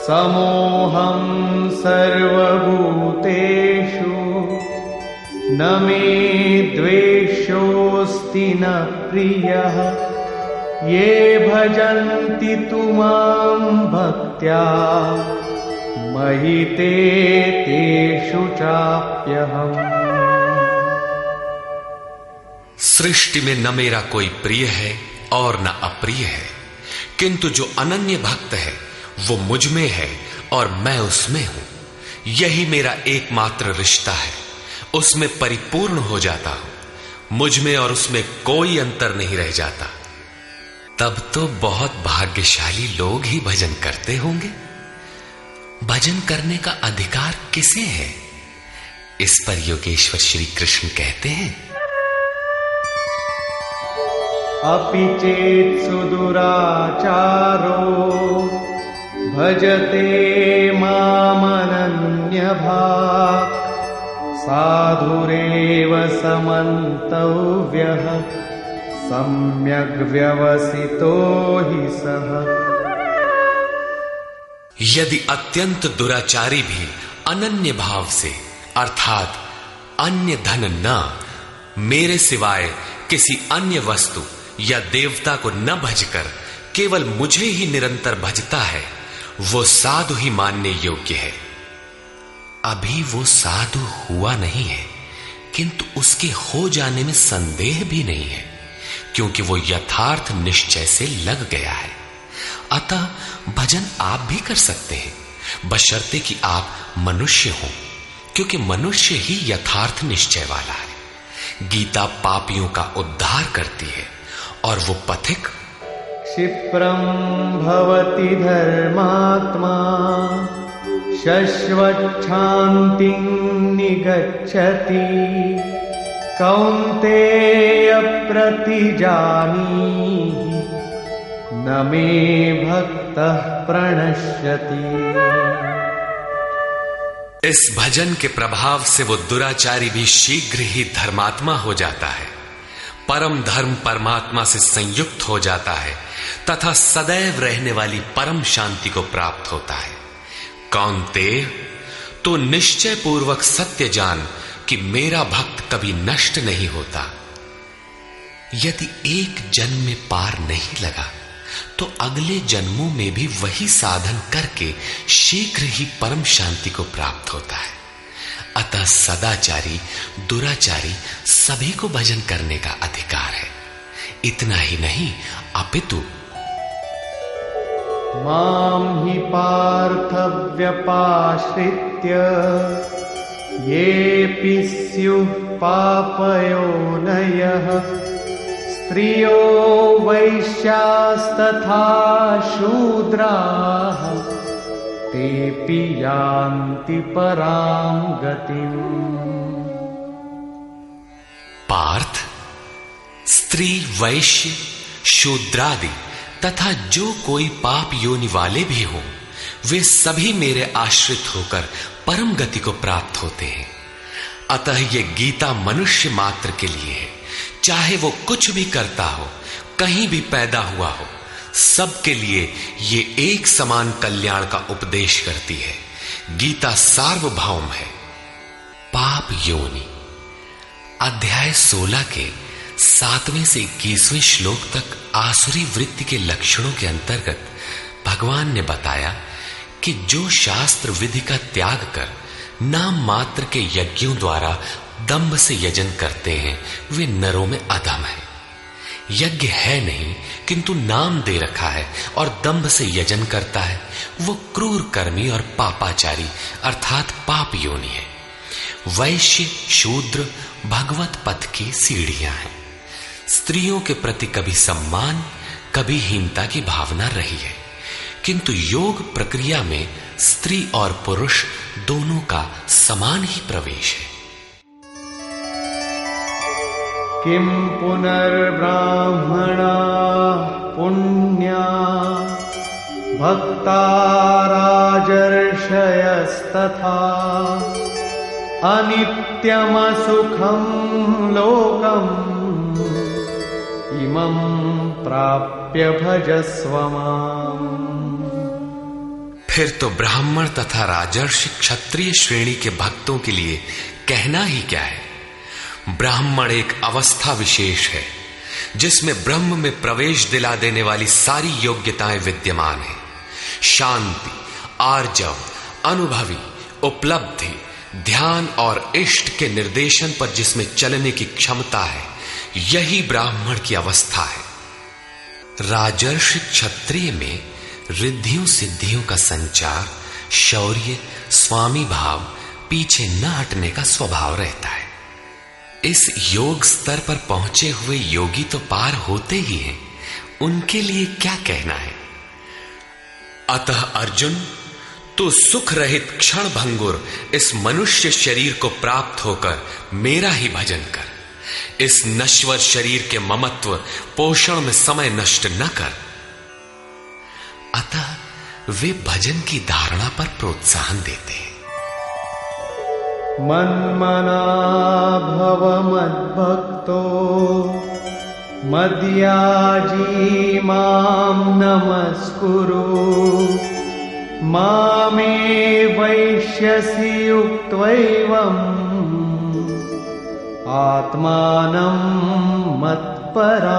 समोऽहं सर्वभूतेषु न मे द्वेषोऽस्ति न प्रियः ये भजन्ति तु मां भक्त्या मयि ते तेषु चाप्यहम्। सृष्टि में न मेरा कोई प्रिय है और न अप्रिय है, किंतु जो अनन्य भक्त है वो मुझ में है और मैं उसमें हूं। यही मेरा एकमात्र रिश्ता है, उसमें परिपूर्ण हो जाता हूं। मुझ में और उसमें कोई अंतर नहीं रह जाता। तब तो बहुत भाग्यशाली लोग ही भजन करते होंगे। भजन करने का अधिकार किसे है? इस पर योगेश्वर श्री कृष्ण कहते हैं, अपि चेत् सुदुराचारो भजते मामनन्यभाक् साधुरेव समन्तव्यः सम्यग् व्यवसितो हि सः। यदि अत्यंत दुराचारी भी अनन्य भाव से अर्थात अन्य धन न, मेरे सिवाय किसी अन्य वस्तु या देवता को न भजकर केवल मुझे ही निरंतर भजता है, वो साधु ही मानने योग्य है। अभी वो साधु हुआ नहीं है, किंतु उसके हो जाने में संदेह भी नहीं है, क्योंकि वो यथार्थ निश्चय से लग गया है। अतः भजन आप भी कर सकते हैं, बशर्ते कि आप मनुष्य हो, क्योंकि मनुष्य ही यथार्थ निश्चय वाला है। गीता पापियों का उद्धार करती है और वो पथिक क्षिप्रं भवति धर्मात्मा शश्वच्छान्तिं निगच्छति कौन्तेय प्रतिजानीहि न मे भक्तः प्रणश्यति। इस भजन के प्रभाव से वो दुराचारी भी शीघ्र ही धर्मात्मा हो जाता है, परम धर्म परमात्मा से संयुक्त हो जाता है तथा सदैव रहने वाली परम शांति को प्राप्त होता है। कौन्तेय, तो निश्चय पूर्वक सत्य जान कि मेरा भक्त कभी नष्ट नहीं होता। यदि एक जन्म में पार नहीं लगा तो अगले जन्मों में भी वही साधन करके शीघ्र ही परम शांति को प्राप्त होता है। अतः सदाचारी दुराचारी सभी को भजन करने का अधिकार है। इतना ही नहीं अपितु मां हि पार्थ व्यपाश्रित्य येऽपि स्युः पापयोनयः स्त्रियो वैश्यास्तथा शूद्राः तेऽपि यान्ति परां गतिम्। पार्थ, स्त्री वैश्य शूद्रादि तथा जो कोई पाप योनि वाले भी हों, वे सभी मेरे आश्रित होकर परम गति को प्राप्त होते हैं। अतः ये गीता मनुष्य मात्र के लिए है, चाहे वो कुछ भी करता हो, कहीं भी पैदा हुआ हो, सबके लिए ये एक समान कल्याण का उपदेश करती है। गीता सार्वभौम है। पाप योनि अध्याय 16 के 7वें से 21वें श्लोक तक आसुरी वृत्ति के लक्षणों के अंतर्गत भगवान ने बताया कि जो शास्त्र विधि का त्याग कर नाम मात्र के यज्ञों द्वारा दंभ से यजन करते हैं, वे नरों में अधम है। यज्ञ है नहीं किंतु नाम दे रखा है और दंभ से यजन करता है, वो क्रूर कर्मी और पापाचारी अर्थात पाप योनि है। वैश्य शूद्र भगवत पथ की सीढ़ियां हैं। स्त्रियों के प्रति कभी सम्मान कभी हीनता की भावना रही है, किंतु योग प्रक्रिया में स्त्री और पुरुष दोनों का समान ही प्रवेश है। किं पुनर्ब्राह्मणा पुण्या भक्ता राजर्षयस्तथा अनित्यमसुखं लोकम् इमं प्राप्य भजस्व माम्। फिर तो ब्राह्मण तथा राजर्षि क्षत्रिय श्रेणी के भक्तों के लिए कहना ही क्या है। ब्राह्मण एक अवस्था विशेष है जिसमें ब्रह्म में प्रवेश दिला देने वाली सारी योग्यताएं विद्यमान है। शांति, आर्जव, अनुभवी, उपलब्धि, ध्यान और इष्ट के निर्देशन पर जिसमें चलने की क्षमता है, यही ब्राह्मण की अवस्था है। राजर्षि क्षत्रिय में रिद्धियों सिद्धियों का संचार, शौर्य, स्वामी भाव, पीछे न हटने का स्वभाव रहता है। इस योग स्तर पर पहुंचे हुए योगी तो पार होते ही हैं, उनके लिए क्या कहना है। अतः अर्जुन, तू सुख रहित क्षण भंगुर इस मनुष्य शरीर को प्राप्त होकर मेरा ही भजन कर। इस नश्वर शरीर के ममत्व पोषण में समय नष्ट न कर। अतः वे भजन की धारणा पर प्रोत्साहन देते हैं। मन्मना भव मद्भक्तो मद्याजी मां नमस्कुरु मामे वैश्यसि युक्त्वैवम् आत्मानं मत्परायणः।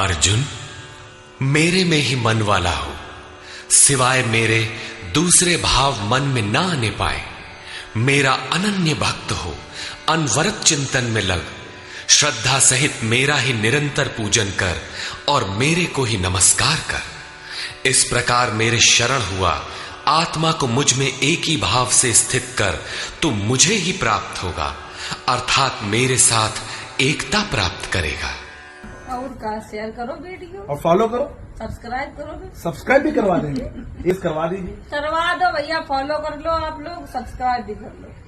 अर्जुन, मेरे में ही मन वाला हो, सिवाय मेरे दूसरे भाव मन में ना आने पाए। मेरा अनन्य भक्त हो, अनवरत चिंतन में लग, श्रद्धा सहित मेरा ही निरंतर पूजन कर और मेरे को ही नमस्कार कर। इस प्रकार मेरे शरण हुआ, आत्मा को मुझ में एक ही भाव से स्थित कर, तू मुझे ही प्राप्त होगा, अर्थात मेरे साथ एकता प्राप्त करेगा। और का शेयर करो वीडियो और फॉलो करो, सब्सक्राइब करो। सब्सक्राइब भी करवा देंगे, इस करवा दीजिए। करवा दो भैया, फॉलो कर लो आप लोग, सब्सक्राइब भी कर लो।